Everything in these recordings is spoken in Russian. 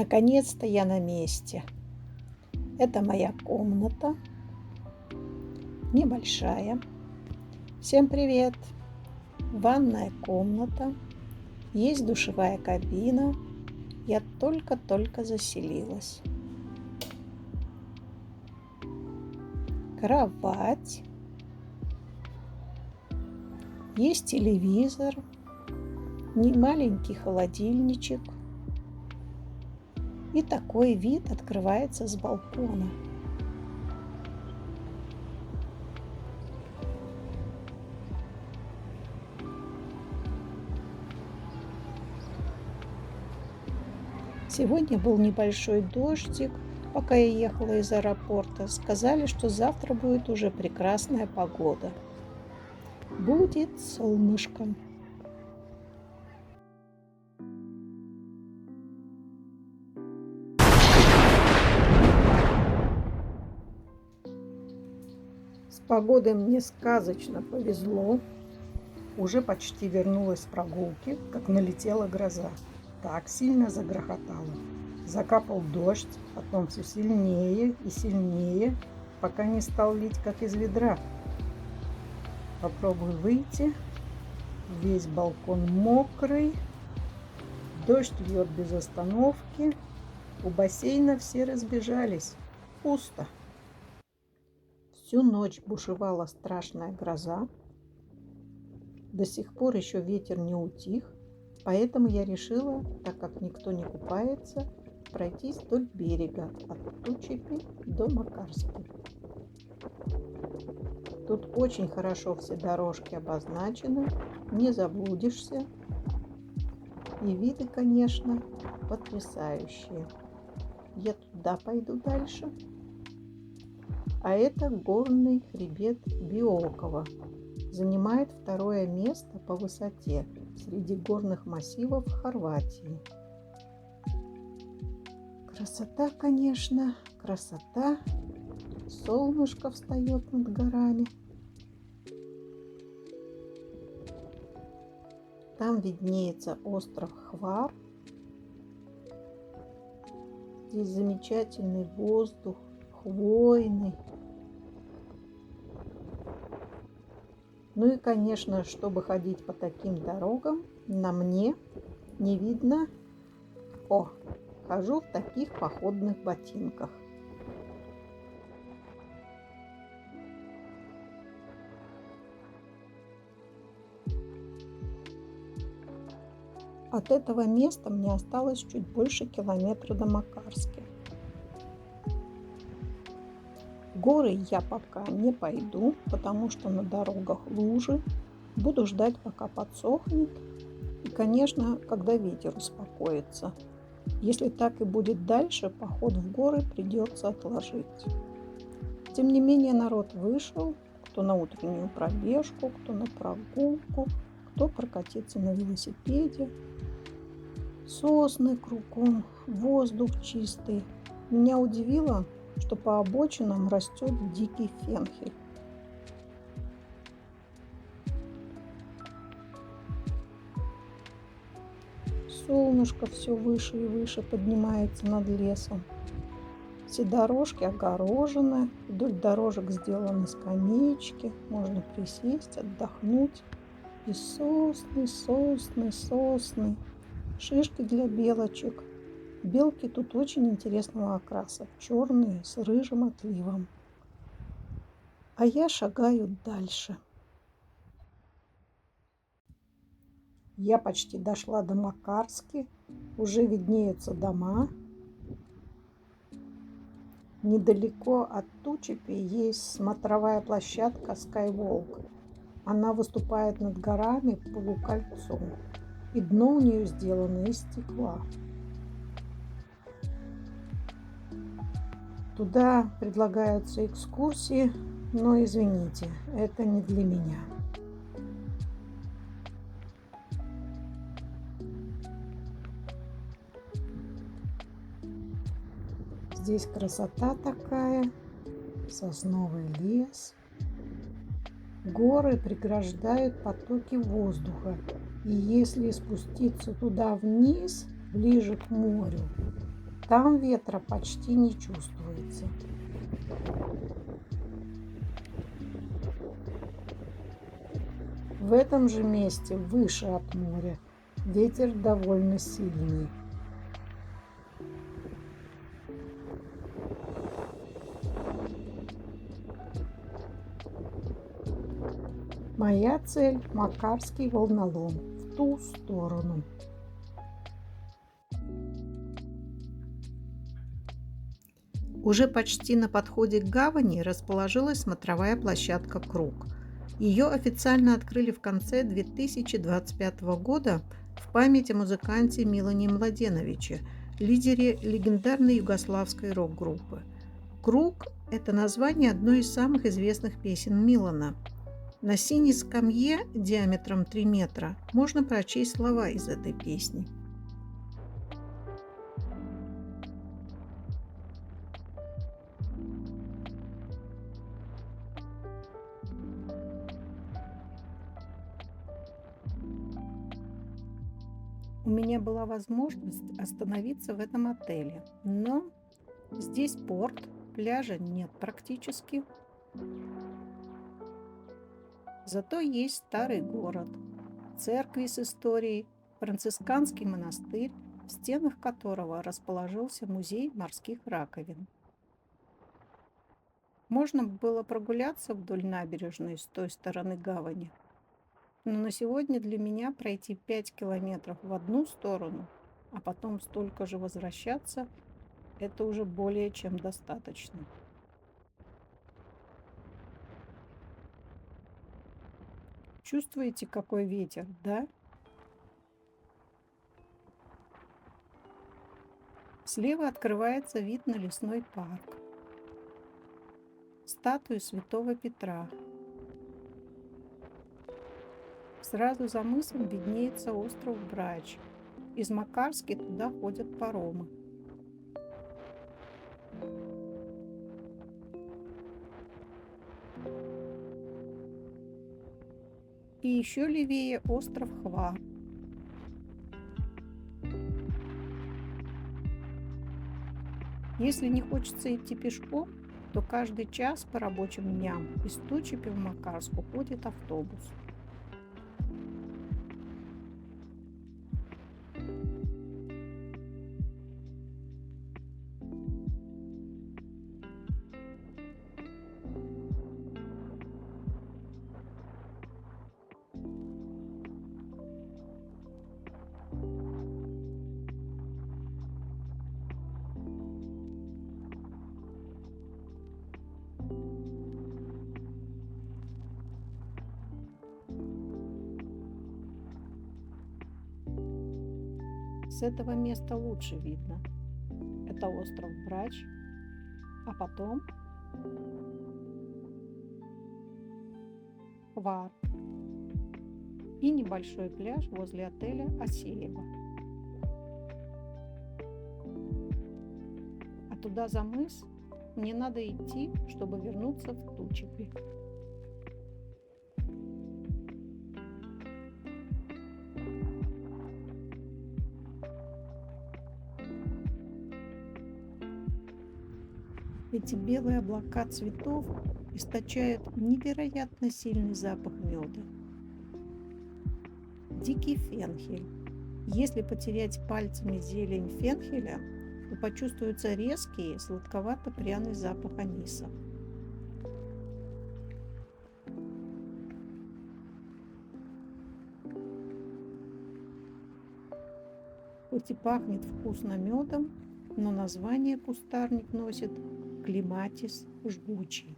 Наконец-то я на месте. Это моя комната, небольшая. Всем привет! Ванная комната, есть душевая кабина. Я только-только заселилась. Кровать, есть телевизор, маленький холодильничек. И такой вид открывается с балкона. Сегодня был небольшой дождик, пока я ехала из аэропорта. Сказали, что завтра будет уже прекрасная погода. Будет солнышко. С погодой мне сказочно повезло. Уже почти вернулась с прогулки, как налетела гроза. Так сильно загрохотало. Закапал дождь, потом все сильнее и сильнее, пока не стал лить, как из ведра. Попробую выйти. Весь балкон мокрый. Дождь льет без остановки. У бассейна все разбежались. Пусто. Всю ночь бушевала страшная гроза. До сих пор еще ветер не утих, поэтому я решила, так как никто не купается, пройтись вдоль берега от Тучепи до Макарской. Тут очень хорошо все дорожки обозначены, не заблудишься. И виды, конечно, потрясающие. Я туда пойду дальше. А это горный хребет Биокова. Занимает второе место по высоте среди горных массивов Хорватии. Красота, конечно, красота. Солнышко встает над горами. Там виднеется остров Хвар. Здесь замечательный воздух, хвойный. Ну и, конечно, чтобы ходить по таким дорогам, на мне не видно. Хожу в таких походных ботинках. От этого места мне осталось чуть больше километра до Макарски. В горы я пока не пойду, потому что на дорогах лужи. Буду ждать, пока подсохнет. И, конечно, когда ветер успокоится. Если так и будет дальше, поход в горы придется отложить. Тем не менее, народ вышел. Кто на утреннюю пробежку, кто на прогулку, кто прокатиться на велосипеде. Сосны кругом, воздух чистый. Меня удивило, что по обочинам растет дикий фенхель. Солнышко все выше и выше поднимается над лесом. Все дорожки огорожены, вдоль дорожек сделаны скамеечки, можно присесть, отдохнуть. И сосны, сосны, сосны, шишки для белочек. Белки тут очень интересного окраса, черные с рыжим отливом. А я шагаю дальше. Я почти дошла до Макарски, уже виднеются дома. Недалеко от Тучепи есть смотровая площадка Skywalk. Она выступает над горами полукольцом, и дно у нее сделано из стекла. Туда предлагаются экскурсии, но извините, это не для меня. Здесь красота такая, сосновый лес. Горы преграждают потоки воздуха, и если спуститься туда вниз, ближе к морю, Там ветра почти не чувствуется. В этом же месте, выше от моря, ветер довольно сильный. Моя цель – Макарский волнолом, в ту сторону. Уже почти на подходе к гавани расположилась смотровая площадка «Круг». Ее официально открыли в конце 2025 года в память о музыканте Милане Младеновиче, лидере легендарной югославской рок-группы. «Круг» – это название одной из самых известных песен Милана. На синей скамье диаметром 3 метра можно прочесть слова из этой песни. У меня была возможность остановиться в этом отеле, но здесь порт, пляжа нет практически. Зато есть старый город, церкви с историей, францисканский монастырь, в стенах которого расположился музей морских раковин. Можно было прогуляться вдоль набережной с той стороны гавани, но на сегодня для меня пройти 5 километров в одну сторону, а потом столько же возвращаться, это уже более чем достаточно. Чувствуете, какой ветер, да? Слева открывается вид на лесной парк, статую Святого Петра. Сразу за мысом виднеется остров Брач. Из Макарски туда ходят паромы. И еще левее остров Хвар. Если не хочется идти пешком, то каждый час по рабочим дням из Тучепи в Макарску ходит автобус. С этого места лучше видно. Это остров Брач, а потом Хвар и небольшой пляж возле отеля Асеева. А туда за мыс мне надо идти, чтобы вернуться в Тучепи. Эти белые облака цветов источают невероятно сильный запах меда. Дикий фенхель. Если потерять пальцами зелень фенхеля, то почувствуется резкий сладковато-пряный запах аниса. Хоть и пахнет вкусно медом, но название кустарник носит клематис жгучий.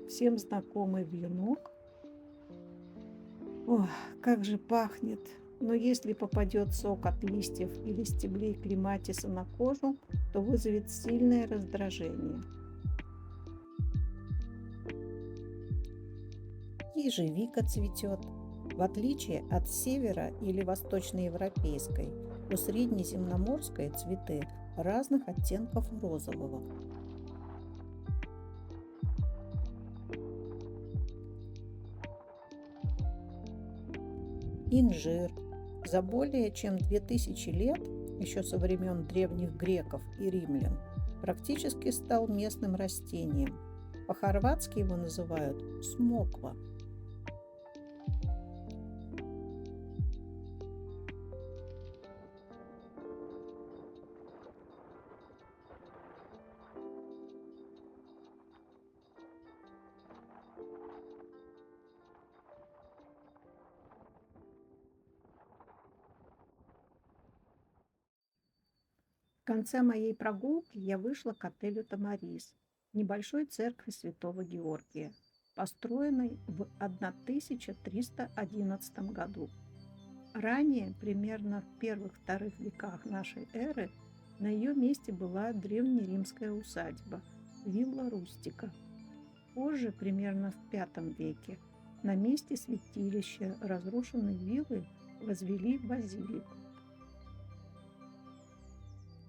Всем знакомый вьюнок. Ох, как же пахнет! Но если попадет сок от листьев или стеблей клематиса на кожу, то вызовет сильное раздражение. Ежевика цветет. В отличие от севера- или восточноевропейской, у среднеземноморской цветы разных оттенков розового. Инжир за более чем 2000 лет, еще со времен древних греков и римлян, практически стал местным растением. По-хорватски его называют смоква. В конце моей прогулки я вышла к отелю «Тамарис», небольшой церкви Святого Георгия, построенной в 1311 году. Ранее, примерно в первых-вторых веках нашей эры, на ее месте была древнеримская усадьба Вилла Рустика. Позже, примерно в V веке, на месте святилища разрушенной виллы возвели базилику.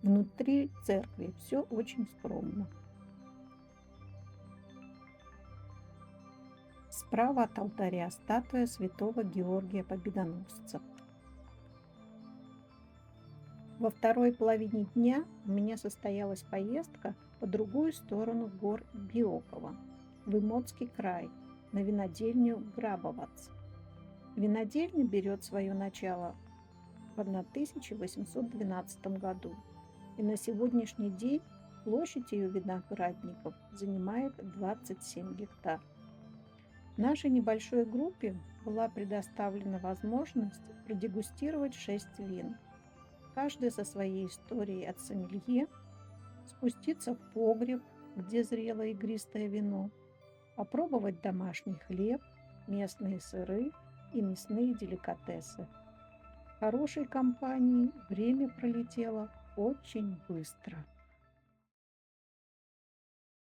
Внутри церкви все очень скромно. Справа от алтаря статуя святого Георгия Победоносца. Во второй половине дня у меня состоялась поездка по другую сторону гор Биокова, в Имотский край, на винодельню Грабовац. Винодельня берет свое начало в 1812 году, и на сегодняшний день площадь ее виноградников занимает 27 гектар. Нашей небольшой группе была предоставлена возможность продегустировать 6 вин, каждая со своей историей от сомелье, спуститься в погреб, где зрело игристое вино, попробовать домашний хлеб, местные сыры и мясные деликатесы. В хорошей компании время пролетело очень быстро.